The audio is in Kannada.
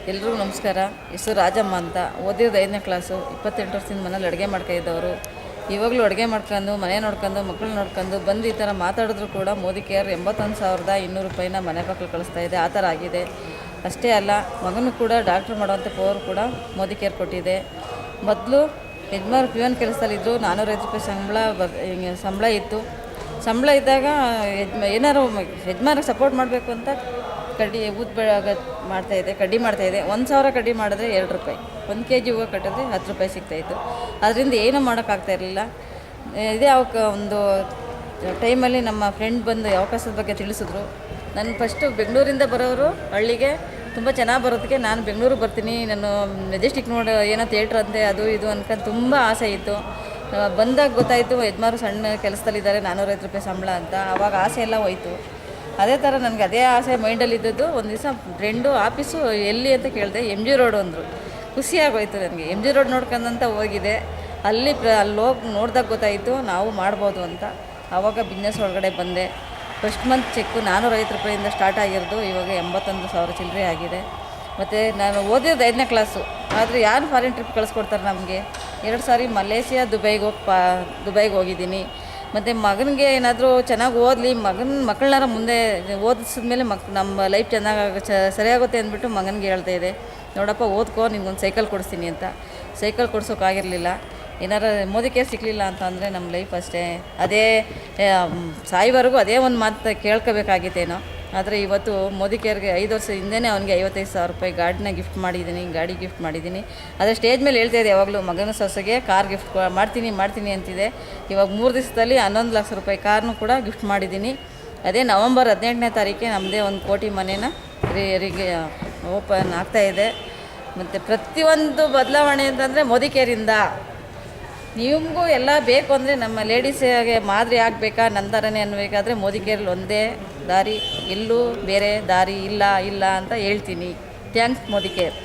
ಎಲ್ರಿಗೂ ನಮಸ್ಕಾರ. ಹೆಸರು ರಾಜಮ್ಮ ಅಂತ. ಓದಿರೋದು 5ನೇ ಕ್ಲಾಸು. 28 ವರ್ಷದಿಂದ ಮನೇಲಿ ಅಡುಗೆ ಮಾಡ್ತಾಯಿದ್ದವರು. ಇವಾಗಲೂ ಅಡುಗೆ ಮಾಡ್ಕೊಂಡು ಮನೆ ನೋಡ್ಕೊಂಡು ಮಕ್ಕಳು ನೋಡ್ಕೊಂಡು ಬಂದು ಈ ಥರ ಮಾತಾಡಿದ್ರು ಕೂಡ ಮೋದಿ ಕೇರ್ 81,200 ರೂಪಾಯಿನ ಮನೆ ಮಕ್ಕಳು ಕಳಿಸ್ತಾ ಇದೆ. ಆ ಥರ ಆಗಿದೆ. ಅಷ್ಟೇ ಅಲ್ಲ, ಮಗನೂ ಕೂಡ ಡಾಕ್ಟ್ರ್ ಮಾಡೋವಂಥ ಪವರ್ ಕೂಡ ಮೋದಿ ಕೇರ್ ಕೊಟ್ಟಿದೆ. ಮೊದಲು ಯಜಮಾನ್ ಪ್ಯೂನ್ ಕೆಲಸದಲ್ಲಿದ್ದರು. 405 ರೂಪಾಯಿ ಸಂಬಳ ಇತ್ತು. ಸಂಬಳ ಇದ್ದಾಗ ಏನಾರು ಯಜಮಾನಿಗೆ ಸಪೋರ್ಟ್ ಮಾಡಬೇಕು ಅಂತ ಕಡ್ಡಿ ಮಾಡ್ತಾಯಿದ್ದೆ, ಕಡ್ಡಿ ಮಾಡ್ತಾಯಿದ್ದೆ. 1,000 ಕಡ್ಡಿ ಮಾಡಿದ್ರೆ 2 ರೂಪಾಯಿ, 1 kg ಹೂವು ಕಟ್ಟಿದ್ರೆ 10 ರೂಪಾಯಿ ಸಿಗ್ತಾಯಿತ್ತು. ಅದರಿಂದ ಏನೂ ಮಾಡೋಕ್ಕಾಗ್ತಾಯಿರಲಿಲ್ಲ. ಇದೇ ಒಂದು ಟೈಮಲ್ಲಿ ನಮ್ಮ ಫ್ರೆಂಡ್ ಬಂದು ಅವಕಾಶದ ಬಗ್ಗೆ ತಿಳಿಸಿದ್ರು. ನಾನು ಫಸ್ಟು ಬೆಂಗಳೂರಿಂದ ಬರೋರು ಹಳ್ಳಿಗೆ ತುಂಬ ಚೆನ್ನಾಗಿ ಬರೋದಕ್ಕೆ ನಾನು ಬೆಂಗಳೂರಿಗೆ ಬರ್ತೀನಿ, ನಾನು ಮೆಜೆಸ್ಟಿಕ್ ಏನೋ ಥಿಯೇಟ್ರ್ ಅಂತೆ ಅದು ಇದು ಅನ್ಕೊಂಡು ತುಂಬ ಆಸೆ ಇತ್ತು. ಬಂದಾಗ ಗೊತ್ತಾಯಿತು ಯಜಮಾರು ಸಣ್ಣ ಕೆಲಸದಲ್ಲಿದ್ದಾರೆ, 405 ರೂಪಾಯಿ ಸಂಬಳ ಅಂತ. ಆವಾಗ ಆಸೆ ಎಲ್ಲ ಹೋಯ್ತು. ಅದೇ ಥರ ನನಗೆ ಅದೇ ಆಸೆ ಮೈಂಡಲ್ಲಿದ್ದದ್ದು. ಒಂದು ದಿವಸ ಫ್ರೆಂಡು ಆಫೀಸು ಎಲ್ಲಿ ಅಂತ ಕೇಳಿದೆ. MG ರೋಡ್ ಅಂದರು. ಖುಷಿಯಾಗೋಯ್ತು ನನಗೆ. MG ರೋಡ್ ನೋಡ್ಕೊಂಡಂತ ಹೋಗಿದೆ. ಅಲ್ಲಿ ಹೋಗಿ ನೋಡಿದಾಗ ಗೊತ್ತಾಯಿತು ನಾವು ಮಾಡ್ಬೋದು ಅಂತ. ಆವಾಗ ಬಿಸ್ನೆಸ್ ಒಳಗಡೆ ಬಂದೆ. ಫಸ್ಟ್ ಮಂತ್ ಚೆಕ್ಕು 405 ರೂಪಾಯಿಂದ ಸ್ಟಾರ್ಟ್ ಆಗಿರೋದು ಇವಾಗ 81,000 ಚಿಲ್ಲರೆ ಆಗಿದೆ. ಮತ್ತು ನಾನು ಓದಿರೋದು 5ನೇ ಕ್ಲಾಸು. ಆದರೆ ಯಾರು ಫಾರಿನ್ ಟ್ರಿಪ್ ಕಳಿಸ್ಕೊಡ್ತಾರೆ ನಮಗೆ? 2 ಸಾರಿ ಮಲೇಷಿಯಾ ದುಬೈಗೆ ಹೋಗಿದ್ದೀನಿ. ಮತ್ತು ಮಗನಿಗೆ ಏನಾದರೂ ಚೆನ್ನಾಗಿ ಓದಲಿ, ಮಕ್ಕಳನ್ನಾರ ಮುಂದೆ ಓದಿಸಿದ್ಮೇಲೆ ನಮ್ಮ ಲೈಫ್ ಸರಿಯಾಗುತ್ತೆ ಅಂದ್ಬಿಟ್ಟು ಮಗನಿಗೆ ಹೇಳ್ತಾಯಿದ್ದೆ, ನೋಡಪ್ಪ ಓದ್ಕೋ, ನಿಮ್ಗೊಂದು ಸೈಕಲ್ ಕೊಡಿಸ್ತೀನಿ ಅಂತ. ಸೈಕಲ್ ಕೊಡ್ಸೋಕ್ಕಾಗಿರಲಿಲ್ಲ. ಏನಾರು ಮೋದಿ ಕೇರ್ ಸಿಗಲಿಲ್ಲ ಅಂತಂದರೆ ನಮ್ಮ ಲೈಫ್ ಅಷ್ಟೇ. ಅದೇ ಸಾಯಿವರೆಗೂ ಅದೇ ಒಂದು ಮಾತು ಕೇಳ್ಕೋಬೇಕಾಗಿತ್ತೇನೋ. ಆದರೆ ಇವತ್ತು ಮೋದಿ ಕೇರ್ಗೆ 5 ವರ್ಷ ಹಿಂದೆಯೇ ಅವನಿಗೆ 55,000 ರೂಪಾಯಿ ಗಾಡಿ ಗಿಫ್ಟ್ ಮಾಡಿದ್ದೀನಿ. ಅದೇ ಸ್ಟೇಜ್ ಮೇಲೆ ಹೇಳ್ತಾಯಿದ್ದೆ ಯಾವಾಗಲೂ, ಮಗನ ಸೊಸೆಗೆ ಕಾರ್ ಗಿಫ್ಟ್ ಮಾಡ್ತೀನಿ ಅಂತಿದೆ. ಇವಾಗ 3 ದಿವಸದಲ್ಲಿ 11 ಲಕ್ಷ ರೂಪಾಯಿ ಕಾರ್ನು ಕೂಡ ಗಿಫ್ಟ್ ಮಾಡಿದ್ದೀನಿ. ಅದೇ ನವಂಬರ್ 18ನೇ ತಾರೀಕಿಗೆ ನಮ್ಮದೇ 1 ಕೋಟಿ ಮನೇನ ಓಪನ್ ಆಗ್ತಾಯಿದೆ. ಮತ್ತು ಪ್ರತಿಯೊಂದು ಬದಲಾವಣೆ ಅಂತಂದರೆ ಮೋದಿ ಕೇರಿಂದ. ನಿಮಗೂ ಎಲ್ಲ ಬೇಕು ಅಂದರೆ ನಮ್ಮ ಲೇಡೀಸಿಗೆ ಮಾದರಿ ಆಗಬೇಕಾ, ನನ್ನ ಥರನೇ ಅನ್ನಬೇಕಾದ್ರೆ ಮೋದಿ ಕೇರಲ್ಲಿ ಒಂದೇ ದಾರಿ, ಎಲ್ಲೂ ಬೇರೆ ದಾರಿ ಇಲ್ಲ ಅಂತ ಹೇಳ್ತೀನಿ. Thanks Modi care.